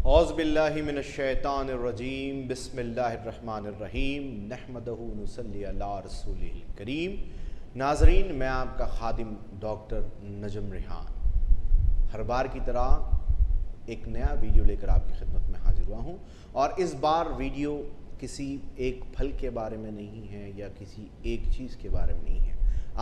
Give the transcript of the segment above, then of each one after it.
औज़ुबिल्लाहि मिनश्शैतानिर्रजीम बिस्मिल्लाहिर्रहमानिर्रहीम नहमदहु नुसल्ली अला रसूलिहिल करीम। नाज़रीन, मैं आपका खादिम डॉक्टर नजम रिहान हर बार की तरह एक नया वीडियो लेकर आपकी खिदमत में हाजिर हुआ हूँ। और इस बार वीडियो किसी एक फल के बारे में नहीं है या किसी एक चीज़ के बारे में नहीं है।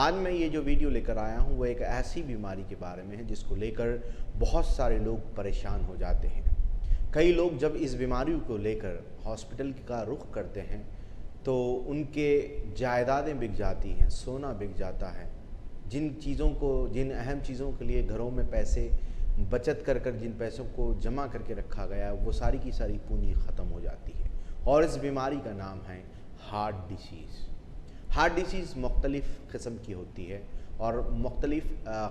आज मैं ये जो वीडियो लेकर आया हूँ वो एक ऐसी बीमारी के बारे में है जिसको लेकर बहुत सारे लोग परेशान हो जाते हैं। कई लोग जब इस बीमारी को लेकर हॉस्पिटल का रुख करते हैं तो उनके जायदादें बिक जाती हैं, सोना बिक जाता है। जिन अहम चीज़ों के लिए घरों में पैसे बचत कर जिन पैसों को जमा करके रखा गया वो सारी की सारी पूंजी ख़त्म हो जाती है। और इस बीमारी का नाम है हार्ट डिसीज़। हार्ट डिसीज़ मुख्तलिफ़ किस्म की होती है और मुख्तलिफ़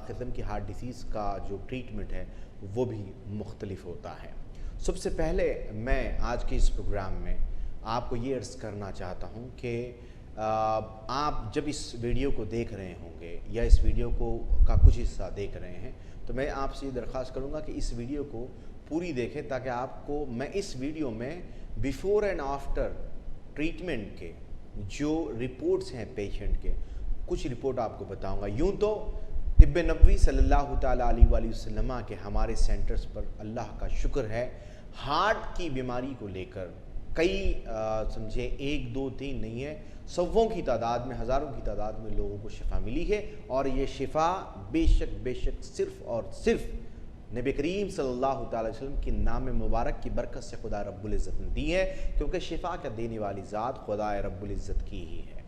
किस्म की हार्ट डिसीज़ का जो ट्रीटमेंट है वो भी मुख्तलिफ होता है। सबसे पहले मैं आज के इस प्रोग्राम में आपको ये अर्ज़ करना चाहता हूँ कि आप जब इस वीडियो को देख रहे होंगे या इस वीडियो का कुछ हिस्सा देख रहे हैं तो मैं आपसे ये दरख्वास्त करूँगा कि इस वीडियो को पूरी देखें, ताकि आपको मैं इस वीडियो में बिफ़ोर एंड आफ्टर ट्रीटमेंट के जो रिपोर्ट्स हैं पेशेंट के, कुछ रिपोर्ट आपको बताऊँगा। यूँ तो तिब्बे नबवी सल्लल्लाहु ताला अलैहि वसल्लम के हमारे सेंटर्स पर अल्लाह का शुक्र है हार्ट की बीमारी को लेकर कई समझे 1 2 3 नहीं है, सौों की तादाद में, हज़ारों की तादाद में लोगों को शिफा मिली है। और ये शिफा बेशक सिर्फ़ और सिर्फ नबी करीम सल्लल्लाहु ताला अलैहि वसल्लम के नाम मुबारक की बरकत से खुदा रब्बुल इज़्ज़त ने दी है, क्योंकि शिफा का देने वाली ज़ात खुदा रब्बुल इज़्ज़त की ही है।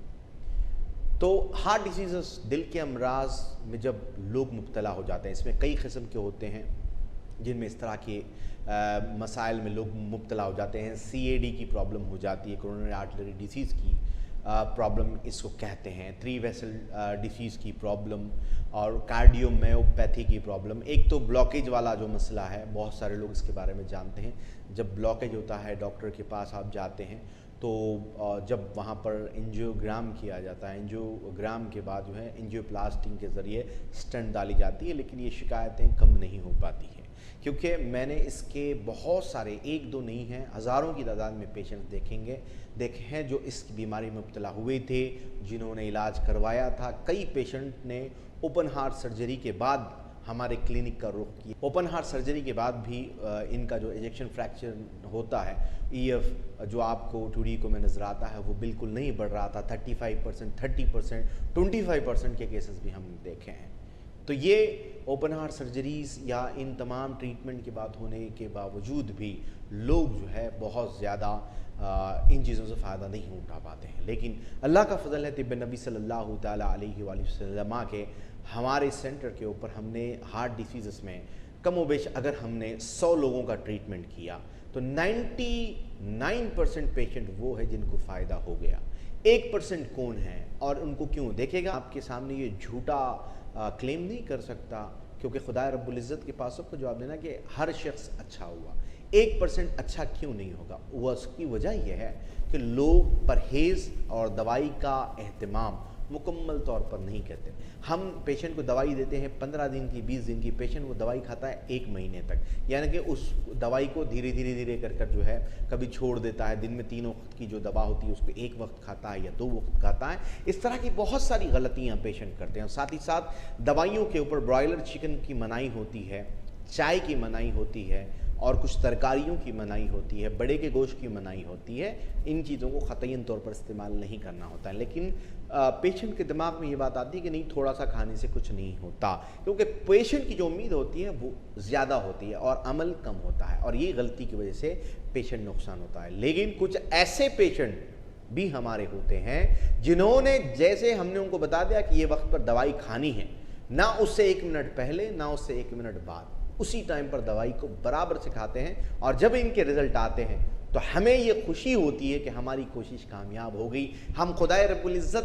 तो हार्ट डिसीज़, दिल के अमराज में जब लोग मुब्तला हो जाते हैं, इसमें कई किस्म के होते हैं जिनमें इस तरह के मसाइल में लोग मुब्तला हो जाते हैं। CAD की प्रॉब्लम हो जाती है, कोरोनरी आर्टरी डिसीज़ की प्रॉब्लम इसको कहते हैं, 3 वेसल डिसीज़ की प्रॉब्लम और कार्डियोमायोपैथी की प्रॉब्लम। एक तो ब्लॉकेज वाला जो मसला है, बहुत सारे लोग इसके बारे में जानते हैं। जब ब्लॉकेज होता है डॉक्टर के पास आप जाते हैं तो जब वहाँ पर एंजियोग्राम किया जाता है, एंजियोग्राम के बाद जो है एंजियोप्लास्टिंग के ज़रिए स्टेंट डाली जाती है, लेकिन ये शिकायतें कम नहीं हो पाती हैं, क्योंकि मैंने इसके बहुत सारे 1 2 नहीं हैं, हज़ारों की तादाद में पेशेंट्स देखे हैं जो इस बीमारी में मुब्तला हुए थे, जिन्होंने इलाज करवाया था। कई पेशेंट ने ओपन हार्ट सर्जरी के बाद हमारे क्लिनिक का रुख किया। ओपन हार्ट सर्जरी के बाद भी इनका जो इजेक्शन फ्रैक्चर होता है, EF जो आपको 2D को में नज़र आता है, वो बिल्कुल नहीं बढ़ रहा था। 35%, 30%, 25% के केसेस भी हमने देखे हैं। तो ये ओपन हार्ट सर्जरीज़ या इन तमाम ट्रीटमेंट के बाद होने के बावजूद भी लोग जो है बहुत ज़्यादा इन चीज़ों से फ़ायदा नहीं उठा पाते हैं। लेकिन अल्लाह का फ़ज़ल है, तिब्बे नबी सल्लल्लाहु ताला अलैहि वसल्लम के हमारे सेंटर के ऊपर हमने हार्ट डिसीज़ में कमोबेश अगर हमने 100 लोगों का ट्रीटमेंट किया तो 99% पेशेंट वो है जिनको फ़ायदा हो गया। 1% कौन है और उनको क्यों? देखेगा आपके सामने ये झूठा क्लेम नहीं कर सकता, क्योंकि खुदा रब्बुल इज़्ज़त के पास सबको जवाब देना कि हर शख्स अच्छा हुआ। 1% अच्छा क्यों नहीं होगा? उसकी वजह यह है कि लोग परहेज़ और दवाई का एहतमाम मुकम्मल तौर पर नहीं करते। हम पेशेंट को दवाई देते हैं 15 दिन की, 20 दिन की, पेशेंट वो दवाई खाता है 1 महीने तक, यानी कि उस दवाई को धीरे धीरे कर जो है कभी छोड़ देता है। दिन में 3 वक्त की जो दवा होती है उसको 1 वक्त खाता है या 2 वक्त खाता है। इस तरह की बहुत सारी गलतियाँ पेशेंट करते हैं। साथ ही साथ दवाइयों के ऊपर ब्रॉयलर चिकन की मनाही होती है, चाय की मनाही होती है और कुछ तरकारियों की मनाही होती है, बड़े के गोश्त की मनाही होती है। इन चीज़ों को ख़तयन तौर पर इस्तेमाल नहीं करना होता है, लेकिन पेशेंट के दिमाग में ये बात आती है कि नहीं, थोड़ा सा खाने से कुछ नहीं होता, क्योंकि पेशेंट की जो उम्मीद होती है वो ज़्यादा होती है और अमल कम होता है, और ये गलती की वजह से पेशेंट नुकसान होता है। लेकिन कुछ ऐसे पेशेंट भी हमारे होते हैं जिन्होंने, जैसे हमने उनको बता दिया कि ये वक्त पर दवाई खानी है, ना उससे 1 मिनट पहले ना उससे 1 मिनट बाद, उसी टाइम पर दवाई को बराबर से खाते हैं। और जब इनके रिज़ल्ट आते हैं तो हमें ये खुशी होती है कि हमारी कोशिश कामयाब हो गई। हम खुदाए रब्बुल इज़्ज़त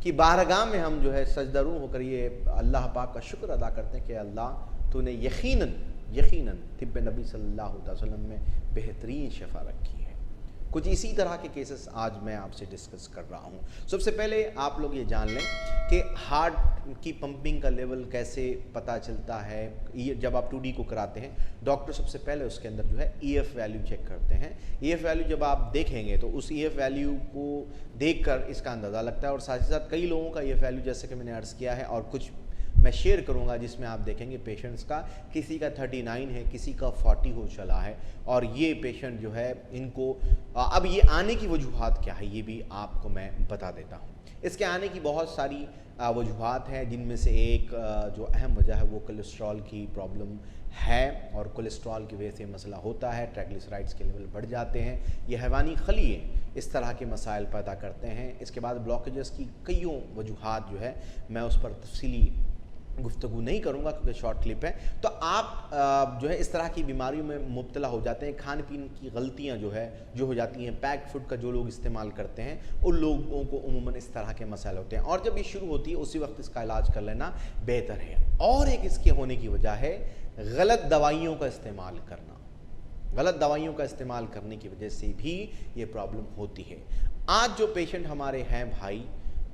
की बारगाह में हम जो है सजदरू होकर ये अल्लाह पाक का शुक्र अदा करते हैं कि अल्लाह तूने यकीनन तिब्बे नबी सल्लल्लाहु अलैहि वसल्लम में बेहतरीन शफा रखी है। कुछ इसी तरह के केसेस आज मैं आपसे डिस्कस कर रहा हूँ। सबसे पहले आप लोग ये जान लें कि हार्ट की पंपिंग का लेवल कैसे पता चलता है। ये जब आप 2D को कराते हैं, डॉक्टर सबसे पहले उसके अंदर जो है EF वैल्यू चेक करते हैं। EF वैल्यू जब आप देखेंगे तो उस EF वैल्यू को देखकर इसका अंदाज़ा लगता है। और साथ ही साथ कई लोगों का EF वैल्यू, जैसे कि मैंने अर्ज़ किया है और कुछ मैं शेयर करूंगा, जिसमें आप देखेंगे पेशेंट्स का किसी का 39 है, किसी का 40 हो चला है। और ये पेशेंट जो है इनको अब ये आने की वजूहात क्या है ये भी आपको मैं बता देता हूँ। इसके आने की बहुत सारी वजूहात हैं, जिनमें से एक जो अहम वजह है वो कोलेस्ट्रॉल की प्रॉब्लम है। और कोलेस्ट्रॉल की वजह से मसला होता है, ट्राइग्लिसराइड्स के लेवल बढ़ जाते हैं। ये हैवानी खलीएँ इस तरह के मसाइल पैदा करते हैं। इसके बाद ब्लॉकेजेस की कईयों वजूहात जो है मैं उस पर तफसीली गुफ्तगू नहीं करूंगा क्योंकि शॉर्ट क्लिप है। तो आप जो है इस तरह की बीमारियों में मुब्तला हो जाते हैं। खान पीन की गलतियां जो हो जाती हैं, पैक फूड का जो लोग इस्तेमाल करते हैं उन लोगों को उमूमन इस तरह के मसाइल होते हैं। और जब ये शुरू होती है उसी वक्त इसका इलाज कर लेना बेहतर है। और एक इसके होने की वजह है गलत दवाइयों का इस्तेमाल करना। गलत दवाइयों का इस्तेमाल करने की वजह से भी ये प्रॉब्लम होती है। आज जो पेशेंट हमारे हैं भाई,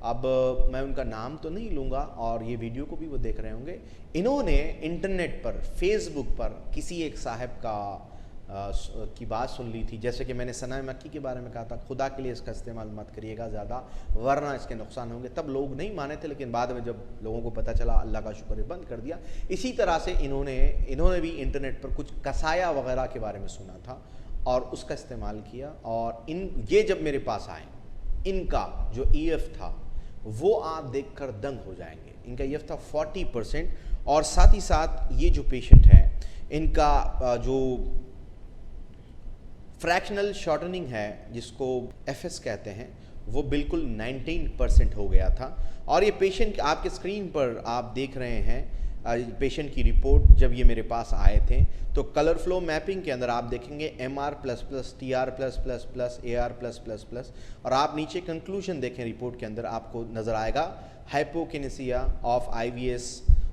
अब मैं उनका नाम तो नहीं लूँगा और ये वीडियो को भी वो देख रहे होंगे, इन्होंने इंटरनेट पर, फेसबुक पर किसी एक साहब की बात सुन ली थी। जैसे कि मैंने सना मक्की के बारे में कहा था, खुदा के लिए इसका इस्तेमाल मत करिएगा ज़्यादा वरना इसके नुकसान होंगे। तब लोग नहीं माने थे, लेकिन बाद में जब लोगों को पता चला, अल्लाह का शुक्र है, बंद कर दिया। इसी तरह से इन्होंने भी इंटरनेट पर कुछ कसाया वगैरह के बारे में सुना था और उसका इस्तेमाल किया। और ये जब मेरे पास आए, इनका जो EF था वो आप देखकर दंग हो जाएंगे। इनका EF था 40%। और साथ ही साथ ये जो पेशेंट है इनका जो फ्रैक्शनल शॉर्टनिंग है, जिसको FS कहते हैं, वो बिल्कुल 19% हो गया था। और ये पेशेंट आपके स्क्रीन पर आप देख रहे हैं पेशेंट की रिपोर्ट जब ये मेरे पास आए थे। तो कलर फ्लो मैपिंग के अंदर आप देखेंगे MR++, TR+++, AR+++। और आप नीचे कंक्लूजन देखें रिपोर्ट के अंदर, आपको नज़र आएगा हाइपोकिनेसिया ऑफ IVS।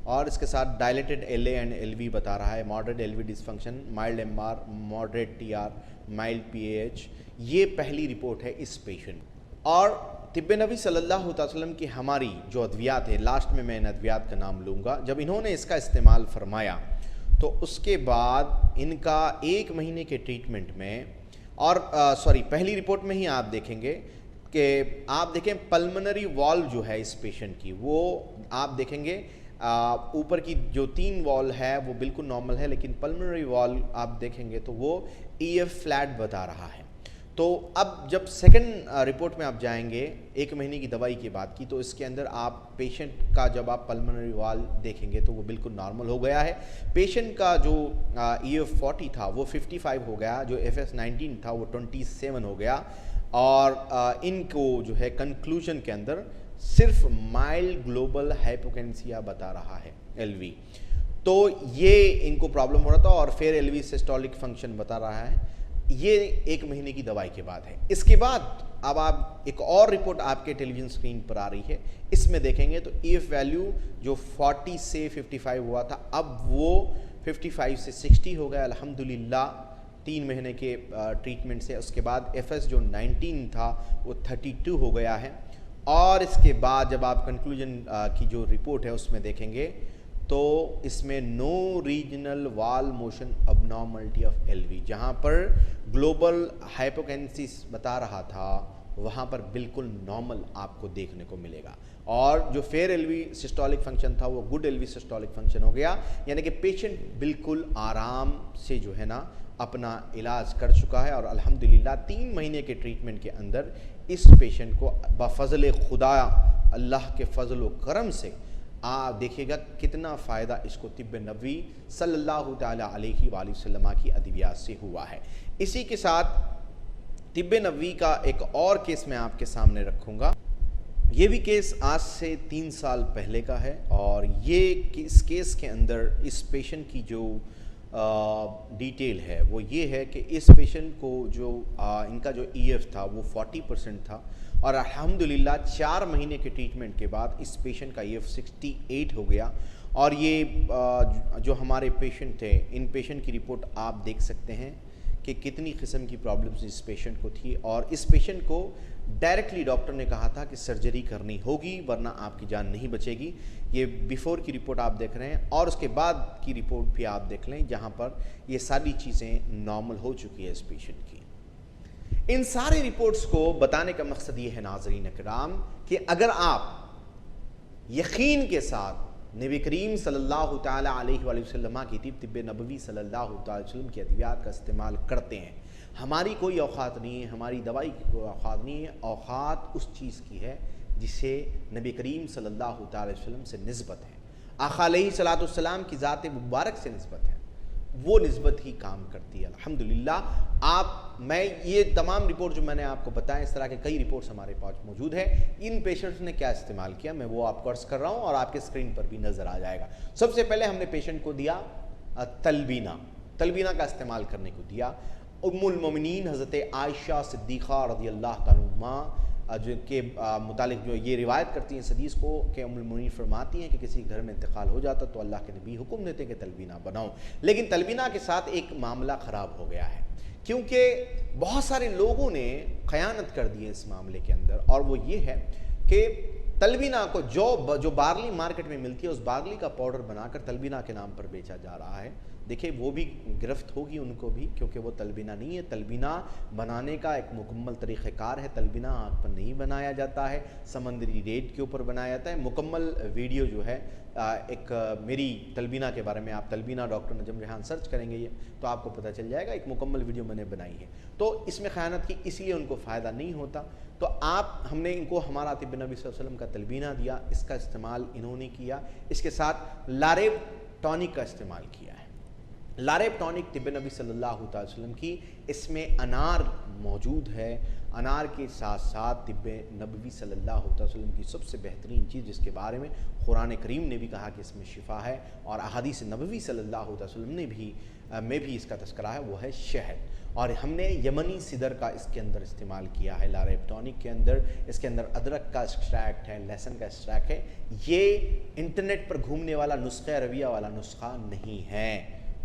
और इसके साथ डायलेटेड LA एंड LV बता रहा है, moderate LV dysfunction, mild MR, moderate TR, mild PAH। ये पहली रिपोर्ट है इस पेशेंट। और तिब्बे नबी सल्लल्लाहु अलैहि वसल्लम की हमारी जो अद्वियात है, लास्ट में मैं इन अद्वियात का नाम लूँगा, जब इन्होंने इसका इस्तेमाल फरमाया तो उसके बाद इनका 1 महीने के ट्रीटमेंट में, और पहली रिपोर्ट में ही आप देखेंगे कि आप देखें पल्मोनरी वॉल जो है इस पेशेंट की, वो आप देखेंगे ऊपर की जो 3 वॉल है वो बिल्कुल नॉर्मल है, लेकिन पल्मोनरी वॉल आप देखेंगे तो वो EF फ्लैट बता रहा है। तो अब जब सेकंड रिपोर्ट में आप जाएंगे 1 महीने की दवाई की बात की, तो इसके अंदर आप पेशेंट का जब आप पल्मोनरी वॉल देखेंगे तो वो बिल्कुल नॉर्मल हो गया है। पेशेंट का जो EF 40 था वो 55 हो गया, जो FS 19 था वो 27 हो गया। और इनको जो है कंक्लूजन के अंदर सिर्फ माइल्ड ग्लोबल हाइपोकेंसिया बता रहा है, LV। तो ये इनको प्रॉब्लम हो रहा था और फिर LV सिस्टोलिक फंक्शन बता रहा है। ये 1 महीने की दवाई के बाद है। इसके बाद अब आप एक और रिपोर्ट आपके टेलीविज़न स्क्रीन पर आ रही है, इसमें देखेंगे तो EF वैल्यू जो 40 से 55 हुआ था, अब वो 55 से 60 हो गया अल्हम्दुलिल्लाह 3 महीने के ट्रीटमेंट से। उसके बाद FS जो 19 था वो 32 हो गया है। और इसके बाद जब आप कंक्लूजन की जो रिपोर्ट है उसमें देखेंगे तो इसमें नो रीजनल वाल मोशन अबनॉर्मलिटी ऑफ LV, जहाँ पर ग्लोबल हाइपोकेंसिस बता रहा था वहाँ पर बिल्कुल नॉर्मल आपको देखने को मिलेगा। और जो फेयर LV सिस्टोलिक फंक्शन था वो गुड LV सिस्टोलिक फंक्शन हो गया, यानी कि पेशेंट बिल्कुल आराम से जो है ना अपना इलाज कर चुका है। और अल्हम्दुलिल्लाह 3 महीने के ट्रीटमेंट के अंदर इस पेशेंट को बफज़ल खुदा, अल्लाह के फजल व करम से आप देखिएगा कितना फ़ायदा इसको तिब्बे नबवी सल्लल्लाहु ताला अलैहि वसल्लम की अदवियात से हुआ है। इसी के साथ तिब्बे नबवी का एक और केस मैं आपके सामने रखूँगा। ये भी केस आज से 3 साल पहले का है। और ये इस केस के अंदर इस पेशेंट की जो डिटेल है वो ये है कि इस पेशेंट को जो इनका जो EF था वो 40% था। और अल्हम्दुलिल्लाह 4 महीने के ट्रीटमेंट के बाद इस पेशेंट का EF 68 हो गया। और ये जो हमारे पेशेंट थे, इन पेशेंट की रिपोर्ट आप देख सकते हैं कि कितनी किस्म की प्रॉब्लम्स इस पेशेंट को थी, और इस पेशेंट को डायरेक्टली डॉक्टर ने कहा था कि सर्जरी करनी होगी वरना आपकी जान नहीं बचेगी। ये बिफ़ोर की रिपोर्ट आप देख रहे हैं और उसके बाद की रिपोर्ट भी आप देख लें, जहाँ पर ये सारी चीज़ें नॉर्मल हो चुकी है इस पेशेंट की। इन सारे रिपोर्ट्स को बताने का मकसद ये है नाज़रीन इकराम कि अगर आप यकीन के साथ नबी करीम सल्लल्लाहु ताला अलैहि वसल्लम की तिब नबवी सल्लल्लाहु ताला अलैहि वसल्लम की अद्वियात का इस्तेमाल करते हैं, हमारी कोई औकात नहीं है, हमारी दवाई की कोई औकात नहीं है। औकात उस चीज़ की है जिसे नबी करीम सल्लल्लाहु ताला अलैहि वसल्लम से निस्बत है, आका अलैहिस्सलातु वस्सलाम की ज़ात मुबारक से निस्बत है, वो निस्बत ही काम करती है। अल्हम्दुलिल्लाह मैं ये तमाम रिपोर्ट जो मैंने आपको बताया, इस तरह के कई रिपोर्ट्स हमारे पास मौजूद है। इन पेशेंट्स ने क्या इस्तेमाल किया मैं वो आपको अर्ज कर रहा हूँ और आपके स्क्रीन पर भी नज़र आ जाएगा। सबसे पहले हमने पेशेंट को दिया तलबीना का इस्तेमाल करने को दिया। उम्मुल मोमिनीन हज़रत आयशा सिद्दीक़ा रज़ियल्लाहु तआला अन्हा जो के मुतालिक जो ये रिवायत करती हैं इस हदीस को कि उम्मुल मोमिनीन फरमाती हैं कि किसी घर में इंतकाल हो जाता तो अल्लाह के नबी हुक्म देते कि तलबीना बनाओ, लेकिन तलबीना के साथ एक मामला ख़राब हो गया है, क्योंकि बहुत सारे लोगों ने ख़यानत कर दी है इस मामले के अंदर। और वो ये है कि तलबीना को जो बार्ली मार्केट में मिलती है उस बार्ली का पाउडर बनाकर तलबीना के नाम पर बेचा जा रहा है। देखिए वो भी गिरफ्त होगी उनको भी, क्योंकि वो तलबीना नहीं है। तलबीना बनाने का एक मुकम्मल तरीक़ेकार है। तलबीना आग पर नहीं बनाया जाता है, समंदरी रेत के ऊपर बनाया जाता है। मुकम्मल वीडियो जो है एक मेरी तलबीना के बारे में, आप तलबीना डॉक्टर नजम रिहान सर्च करेंगे ये तो आपको पता चल जाएगा, एक मुकम्मल वीडियो मैंने बनाई है। तो इसमें ख़यानत की इसलिए उनको फ़ायदा नहीं होता। तो हमने इनको हमारा तिब नबी सल्लल्लाहु अलैहि वसल्लम का तलबीना दिया, इसका इस्तेमाल इन्होंने किया। इसके साथ लारेब टॉनिक का इस्तेमाल किया है। लारेब टॉनिक तिब नबी सल्लल्लाहु अलैहि वसल्लम की, इसमें अनार मौजूद है। अनार के साथ साथ तिब नबवी सल्लल्लाहु अलैहि वसल्लम की सबसे बेहतरीन चीज़ जिसके बारे में कुरान करीम ने भी कहा कि इसमें शिफा है और अहादीस नबवी सल्लल्लाहु अलैहि वसल्लम ने भी इसका तज़किरा है, वो है शहद। और हमने यमनी सिदर का इसके अंदर इस्तेमाल किया है लारेब टॉनिक के अंदर। इसके अंदर अदरक का एक्सट्रैक्ट है, लहसुन का एक्सट्रैक्ट है। ये इंटरनेट पर घूमने वाला नुस्ख़ा अरबिया वाला नुस्खा नहीं है,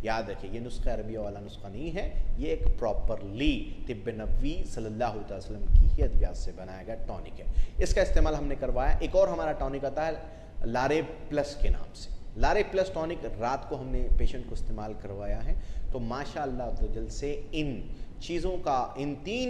याद रखिए, ये नुस्ख़ा अरबिया वाला नुस्खा नहीं है, ये एक प्रॉपरली तिब नबवी सल्लल्लाहु अलैहि वसल्लम की ही अद्वियात से बनाया गया टॉनिक है। इसका इस्तेमाल हमने करवाया। एक और हमारा टॉनिक आता है लारेब प्लस के नाम से। लारेब प्लस टॉनिक रात को हमने पेशेंट को इस्तेमाल करवाया है। तो माशाअल्लाह तो जल्द से इन तीन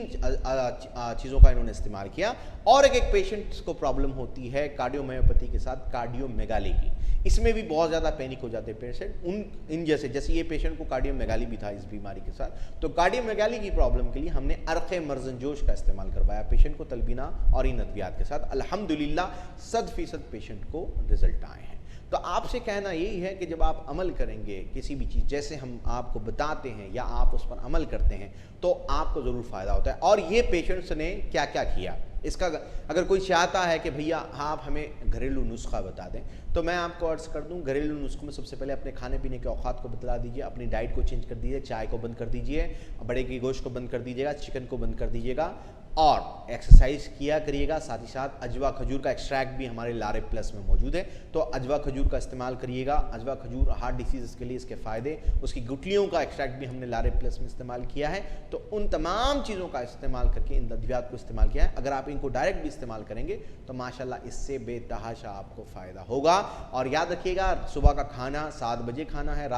चीज़ों का इन्होंने इस्तेमाल किया। और एक पेशेंट को प्रॉब्लम होती है कार्डियोमायोपैथी के साथ कार्डियोमेगाली की, इसमें भी बहुत ज़्यादा पैनिक हो जाते हैं पेशेंट। इन जैसे ये पेशेंट को कार्डियोमेगाली भी था इस बीमारी के साथ। तो कार्डियोमेगाली की प्रॉब्लम के लिए हमने अर्क़ मर्ज़नजोश का इस्तेमाल करवाया पेशेंट को तलबीना और इन अद्वियात के साथ। अल्हम्दुलिल्लाह 100% पेशेंट को रिजल्ट आए हैं। तो आपसे कहना यही है कि जब आप अमल करेंगे किसी भी चीज़, जैसे हम आपको बताते हैं या आप उस पर अमल करते हैं, तो आपको ज़रूर फ़ायदा होता है। और ये पेशेंट्स ने क्या क्या किया, इसका अगर कोई चाहता है कि भैया आप हमें घरेलू नुस्खा बता दें, तो मैं आपको अर्ज़ कर दूं, घरेलू नुस्खों में सबसे पहले अपने खाने पीने के औकात को बदला दीजिए, अपनी डाइट को चेंज कर दीजिए, चाय को बंद कर दीजिए, बड़े की गोश्त को बंद कर दीजिएगा, चिकन को बंद कर दीजिएगा और एक्सरसाइज किया करिएगा। साथ ही साथ अजवा खजूर का एक्सट्रैक्ट भी हमारे लारेब प्लस में मौजूद है, तो अजवा खजूर का इस्तेमाल करिएगा। अजवा खजूर हार्ट डिसीज़ के लिए इसके फ़ायदे, उसकी गुठलियों का एक्सट्रैक्ट भी हमने लारेब प्लस में इस्तेमाल किया है। तो उन तमाम चीज़ों का इस्तेमाल करके इन अद्वियात को इस्तेमाल किया है। अगर आप इनको डायरेक्ट भी इस्तेमाल करेंगे तो माशाल्लाह इससे बेतहाशा आपको फ़ायदा होगा। और याद रखिएगा, सुबह का खाना 7 बजे खाना है,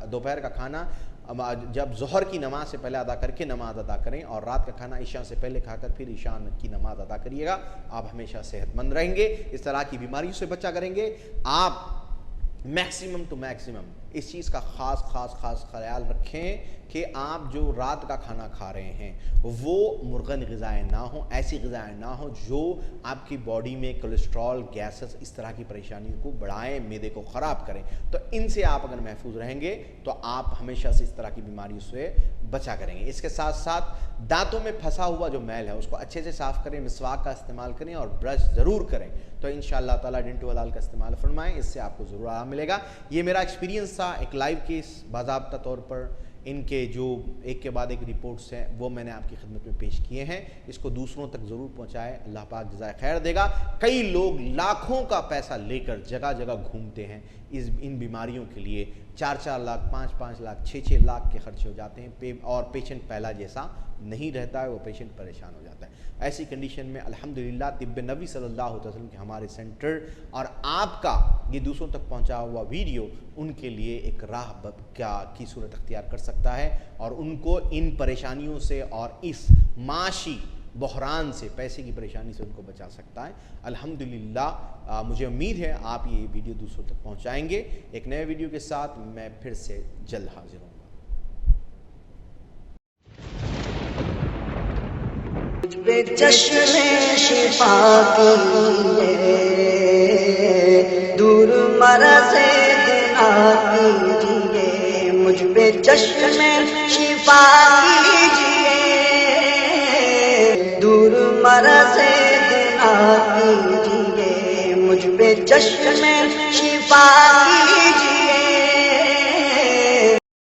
दोपहर का खाना जब ज़ोहर की नमाज से पहले अदा करके नमाज अदा करें, और रात का खाना ईशा से पहले खाकर फिर ईशा की नमाज अदा करिएगा। आप हमेशा सेहतमंद रहेंगे, इस तरह की बीमारियों से बचा करेंगे। आप मैक्सिमम टू मैक्सिमम इस चीज़ का ख़ास ख्याल रखें कि आप जो रात का खाना खा रहे हैं वो मुर्गन ग़िज़ाएँ ना हो, ऐसी ग़िज़ाएँ ना हो जो आपकी बॉडी में कोलेस्ट्रॉल, गैसेस, इस तरह की परेशानियों को बढ़ाएं, मैदे को ख़राब करें। तो इनसे आप अगर महफूज रहेंगे तो आप हमेशा से इस तरह की बीमारियों से बचा करेंगे। इसके साथ साथ दांतों में फंसा हुआ जो मैल है उसको अच्छे से साफ़ करें, मिसवाक का इस्तेमाल करें और ब्रश ज़रूर करें। तो इंशाअल्लाह ताला डेंटो हलाल का इस्तेमाल फरमाएँ, इससे आपको ज़रूर आराम मिलेगा। ये मेरा एक्सपीरियंस था, एक लाइव केस बाज़ाब्ता तौर पर इनके जो एक के बाद एक रिपोर्ट्स हैं वो मैंने आपकी खिदमत में पेश किए हैं। इसको दूसरों तक ज़रूर पहुंचाएं, अल्लाह पाक जज़ाए खैर देगा। कई लोग लाखों का पैसा लेकर जगह जगह घूमते हैं, इन बीमारियों के लिए 4-4 लाख, 5-5 लाख, 6-6 लाख के खर्चे हो जाते हैं और पेशेंट पहला जैसा नहीं रहता है, वो पेशेंट परेशान हो जाता है। ऐसी कंडीशन में अल्हम्दुलिल्लाह तिब्ब नबी सल्लल्लाहु अलैहि वसल्लम के हमारे सेंटर और आपका ये दूसरों तक पहुंचा हुआ वीडियो उनके लिए एक राह की सूरत अख्तियार कर सकता है और उनको इन परेशानियों से और इस माशी बहरान से, पैसे की परेशानी से उनको बचा सकता है। अल्हम्दुलिल्लाह मुझे उम्मीद है आप ये वीडियो दूसरों तक पहुंचाएंगे। एक नए वीडियो के साथ मैं फिर से जल्द हाजिर हूँ। चश्मे शिफा कीजिए, दूर मरज़े गुनाह कीजिए, मुझ पे चश्मे शिफा कीजिए, दूर मरज़े गुनाह कीजिए, मुझ पे चश्मे शिफा कीजिए।